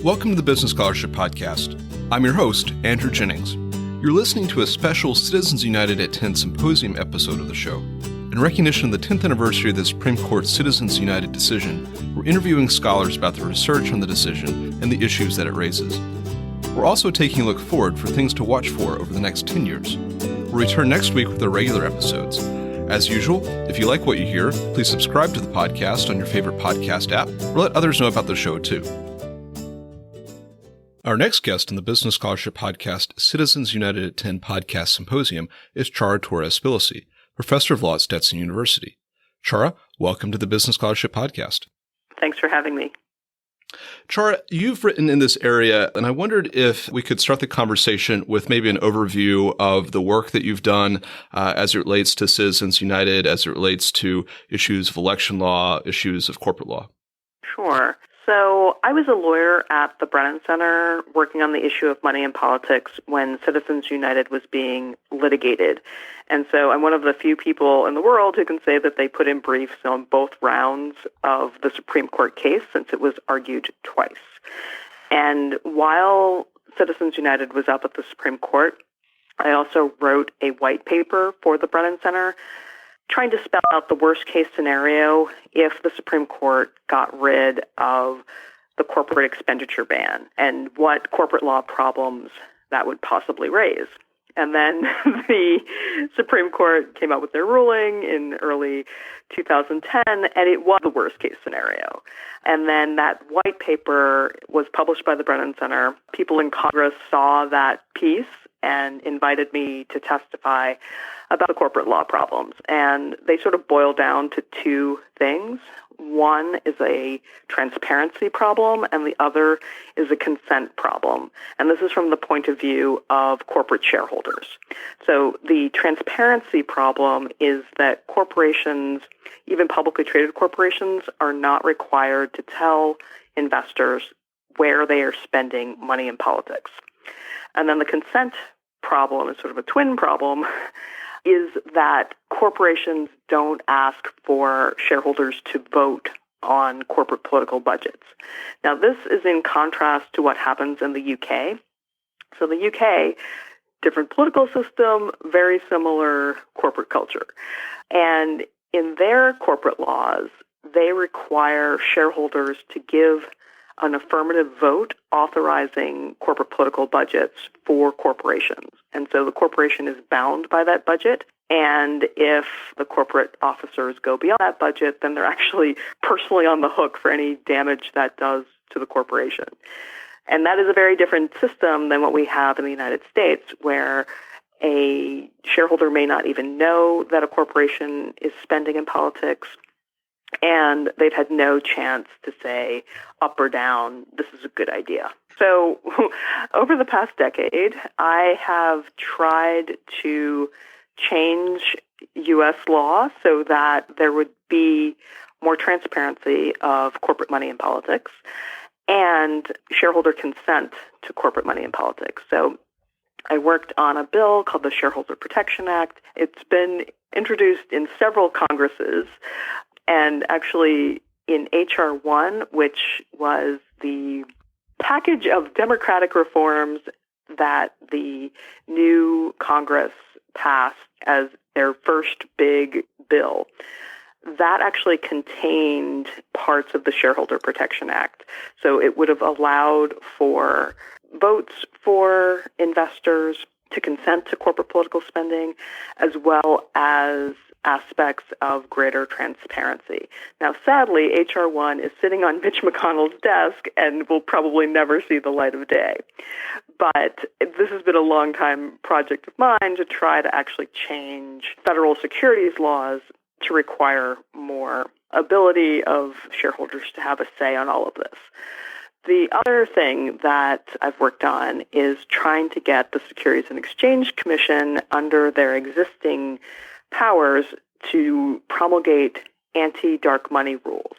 Welcome to the Business Scholarship Podcast. I'm your host, Andrew Jennings. You're listening to a special Citizens United at 10 Symposium episode of the show. In recognition of the 10th anniversary of the Supreme Court Citizens United decision, we're interviewing scholars about the research on the decision and the issues that it raises. We're also taking a look forward for things to watch for over the next 10 years. We'll return next week with our regular episodes. As usual, if you like what you hear, please subscribe to the podcast on your favorite podcast app or let others know about the show too. Our next guest in the Business Scholarship Podcast Citizens United at 10 Podcast Symposium is Ciara Torres-Spelliscy, Professor of Law at Stetson University. Ciara, welcome to the Business Scholarship Podcast. Thanks for having me. Ciara, you've written in this area, and I wondered if we could start the conversation with maybe an overview of the work that you've done as it relates to Citizens United, as it relates to issues of election law, issues of corporate law. Sure. So I was a lawyer at the Brennan Center working on the issue of money in politics when Citizens United was being litigated. And so I'm one of the few people in the world who can say that they put in briefs on both rounds of the Supreme Court case since it was argued twice. And while Citizens United was up at the Supreme Court, I also wrote a white paper for the Brennan Center trying to spell out the worst-case scenario if the Supreme Court got rid of the corporate expenditure ban and what corporate law problems that would possibly raise. And then the Supreme Court came out with their ruling in early 2010, and it was the worst-case scenario. And then that white paper was published by the Brennan Center. People in Congress saw that piece and invited me to testify about the corporate law problems. And they sort of boil down to two things. One is a transparency problem, and the other is a consent problem. And this is from the point of view of corporate shareholders. So the transparency problem is that corporations, even publicly traded corporations, are not required to tell investors where they are spending money in politics. And then the consent problem is sort of a twin problem, is that corporations don't ask for shareholders to vote on corporate political budgets. Now, this is in contrast to what happens in the UK. So the UK, different political system, very similar corporate culture. And in their corporate laws, they require shareholders to give an affirmative vote authorizing corporate political budgets for corporations. And so the corporation is bound by that budget. And if the corporate officers go beyond that budget, then they're actually personally on the hook for any damage that does to the corporation. And that is a very different system than what we have in the United States, where a shareholder may not even know that a corporation is spending in politics, and they've had no chance to say up or down, this is a good idea. So over the past decade, I have tried to change U.S. law so that there would be more transparency of corporate money in politics and shareholder consent to corporate money in politics. So I worked on a bill called the Shareholder Protection Act. It's been introduced in several Congresses, and actually in H.R. 1, which was the package of democratic reforms that the new Congress passed as their first big bill, that actually contained parts of the Shareholder Protection Act. So it would have allowed for votes for investors to consent to corporate political spending, as well as aspects of greater transparency. Now, sadly, H.R. 1 is sitting on Mitch McConnell's desk and will probably never see the light of day. But this has been a long-time project of mine to try to actually change federal securities laws to require more ability of shareholders to have a say on all of this. The other thing that I've worked on is trying to get the Securities and Exchange Commission under their existing powers to promulgate anti-dark money rules.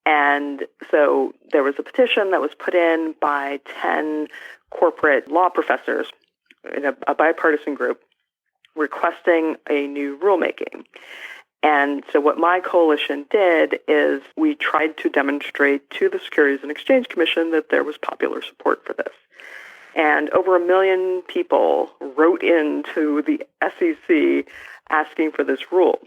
And so there was a petition that was put in by 10 corporate law professors in a bipartisan group requesting a new rulemaking. And so what my coalition did is we tried to demonstrate to the Securities and Exchange Commission that there was popular support for this. And over 1 million people wrote into the SEC asking for this rule.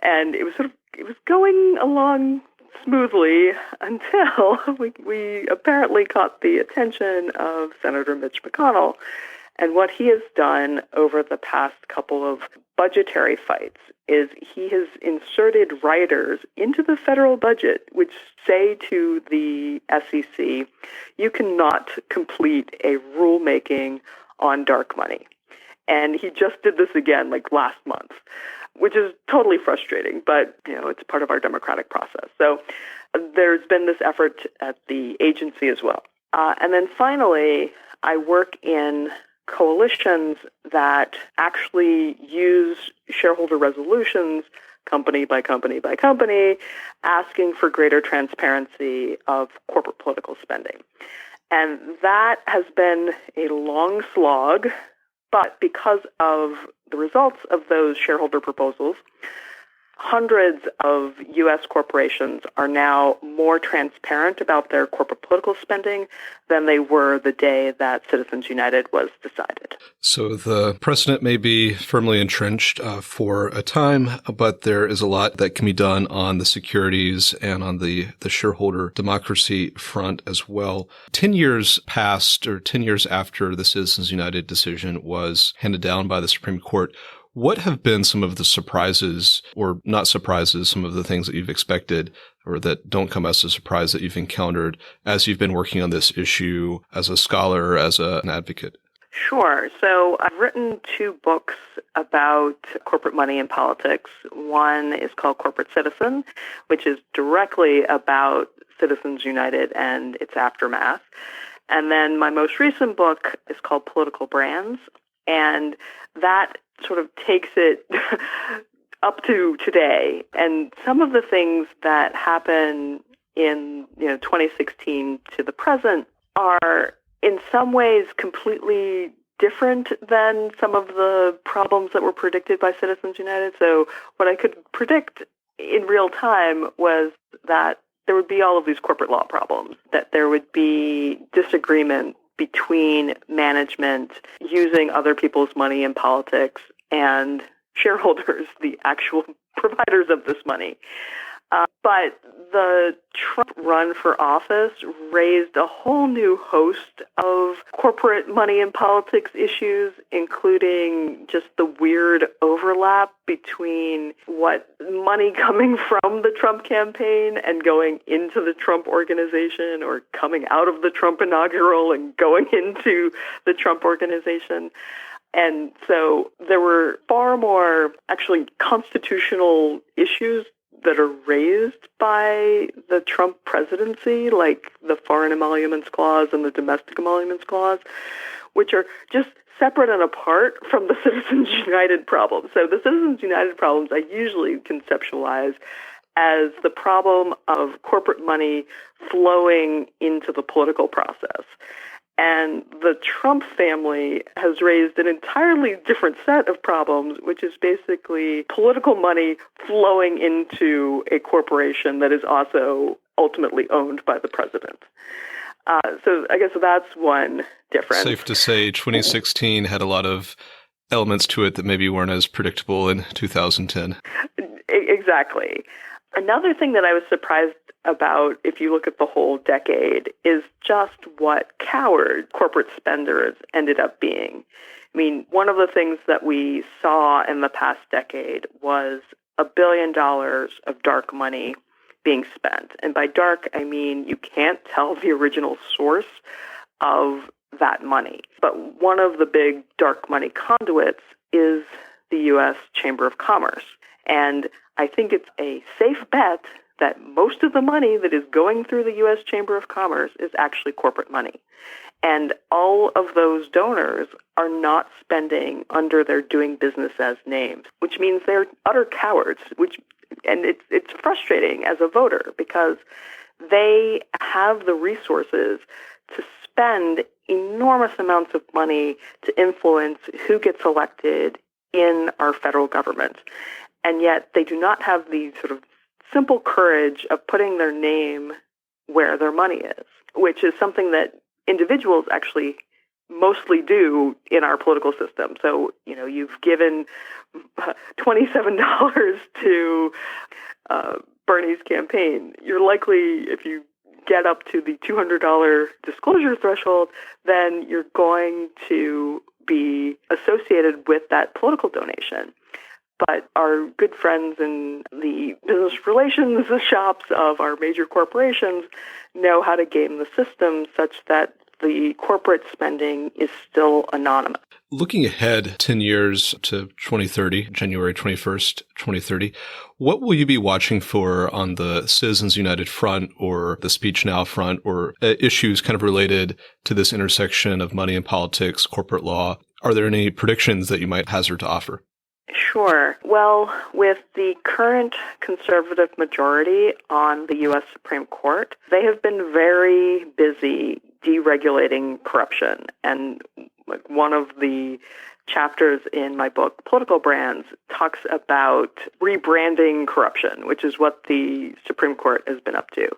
And it was going along smoothly until we apparently caught the attention of Senator Mitch McConnell. And what he has done over the past couple of budgetary fights is he has inserted riders into the federal budget which say to the SEC, you cannot complete a rulemaking on dark money. And he just did this again last month, which is totally frustrating, but it's part of our democratic process. So there's been this effort at the agency as well. And then finally, I work in coalitions that actually use shareholder resolutions company by company by company, asking for greater transparency of corporate political spending. And that has been a long slog, but because of the results of those shareholder proposals, hundreds of U.S. corporations are now more transparent about their corporate political spending than they were the day that Citizens United was decided. So the precedent may be firmly entrenched for a time, but there is a lot that can be done on the securities and on the shareholder democracy front as well. 10 years passed, or 10 years after the Citizens United decision was handed down by the Supreme Court, what have been some of the surprises, or not surprises, some of the things that you've expected or that don't come as a surprise that you've encountered as you've been working on this issue as a scholar, as an advocate? Sure. So I've written 2 books about corporate money in politics. One is called Corporate Citizen, which is directly about Citizens United and its aftermath. And then my most recent book is called Political Brands, and that sort of takes it up to today. And some of the things that happen in 2016 to the present are in some ways completely different than some of the problems that were predicted by Citizens United. So what I could predict in real time was that there would be all of these corporate law problems, that there would be disagreement between management using other people's money in politics and shareholders, the actual providers of this money. But the Trump run for office raised a whole new host of corporate money in politics issues, including just the weird overlap between what money coming from the Trump campaign and going into the Trump organization, or coming out of the Trump inaugural and going into the Trump organization. And so there were far more actually constitutional issues that are raised by the Trump presidency, like the Foreign Emoluments Clause and the Domestic Emoluments Clause, which are just separate and apart from the Citizens United problems. So the Citizens United problems I usually conceptualize as the problem of corporate money flowing into the political process. And the Trump family has raised an entirely different set of problems, which is basically political money flowing into a corporation that is also ultimately owned by the president. So I guess that's one difference. Safe to say 2016 had a lot of elements to it that maybe weren't as predictable in 2010. Exactly. Another thing that I was surprised about, if you look at the whole decade, is just what coward corporate spenders ended up being. I mean, one of the things that we saw in the past decade was $1 billion of dark money being spent. And by dark, I mean you can't tell the original source of that money. But one of the big dark money conduits is the U.S. Chamber of Commerce. And I think it's a safe bet that most of the money that is going through the U.S. Chamber of Commerce is actually corporate money. And all of those donors are not spending under their doing business as names, which means they're utter cowards, and it's frustrating as a voter because they have the resources to spend enormous amounts of money to influence who gets elected in our federal government. and yet they do not have the sort of simple courage of putting their name where their money is, which is something that individuals actually mostly do in our political system. So, you've given $27 to Bernie's campaign. You're likely, if you get up to the $200 disclosure threshold, then you're going to be associated with that political donation. But our good friends in the business relations shops of our major corporations know how to game the system such that the corporate spending is still anonymous. Looking ahead 10 years to 2030, January 21st, 2030, what will you be watching for on the Citizens United front or the Speech Now front, or issues kind of related to this intersection of money and politics, corporate law? Are there any predictions that you might hazard to offer? Sure. Well, with the current conservative majority on the U.S. Supreme Court, they have been very busy deregulating corruption. And one of the chapters in my book, Political Brands, talks about rebranding corruption, which is what the Supreme Court has been up to.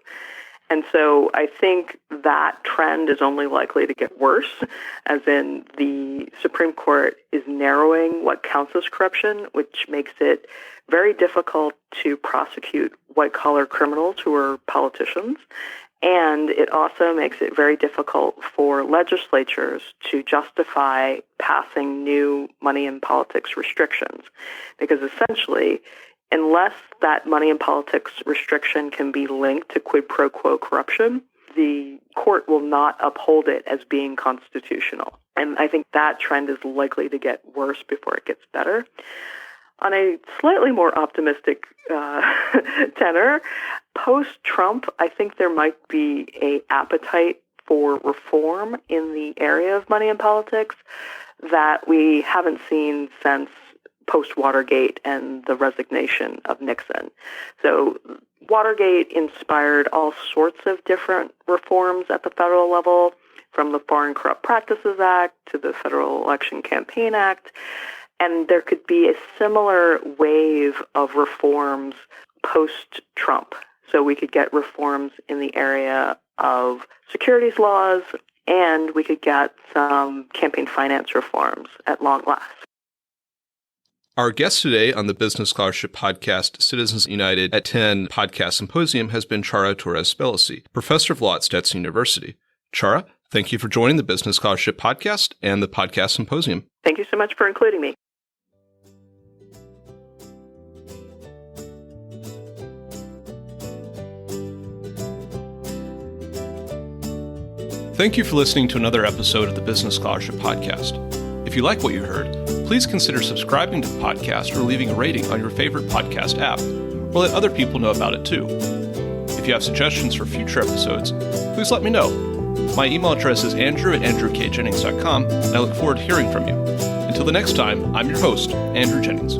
And so I think that trend is only likely to get worse, as in the Supreme Court is narrowing what counts as corruption, which makes it very difficult to prosecute white-collar criminals who are politicians. And it also makes it very difficult for legislatures to justify passing new money in politics restrictions, because essentially, unless that money in politics restriction can be linked to quid pro quo corruption, the court will not uphold it as being constitutional. And I think that trend is likely to get worse before it gets better. On a slightly more optimistic tenor, post-Trump, I think there might be an appetite for reform in the area of money in politics that we haven't seen since post-Watergate and the resignation of Nixon. So Watergate inspired all sorts of different reforms at the federal level, from the Foreign Corrupt Practices Act to the Federal Election Campaign Act. And there could be a similar wave of reforms post-Trump. So we could get reforms in the area of securities laws, and we could get some campaign finance reforms at long last. Our guest today on the Business Scholarship Podcast, Citizens United at 10 Podcast Symposium, has been Ciara Torres-Spelliscy, Professor of Law at Stetson University. Ciara, thank you for joining the Business Scholarship Podcast and the Podcast Symposium. Thank you so much for including me. Thank you for listening to another episode of the Business Scholarship Podcast. If you like what you heard, please consider subscribing to the podcast or leaving a rating on your favorite podcast app, or let other people know about it too. If you have suggestions for future episodes, please let me know. My email address is andrew@andrewkjennings.com, and I look forward to hearing from you. Until the next time, I'm your host, Andrew Jennings.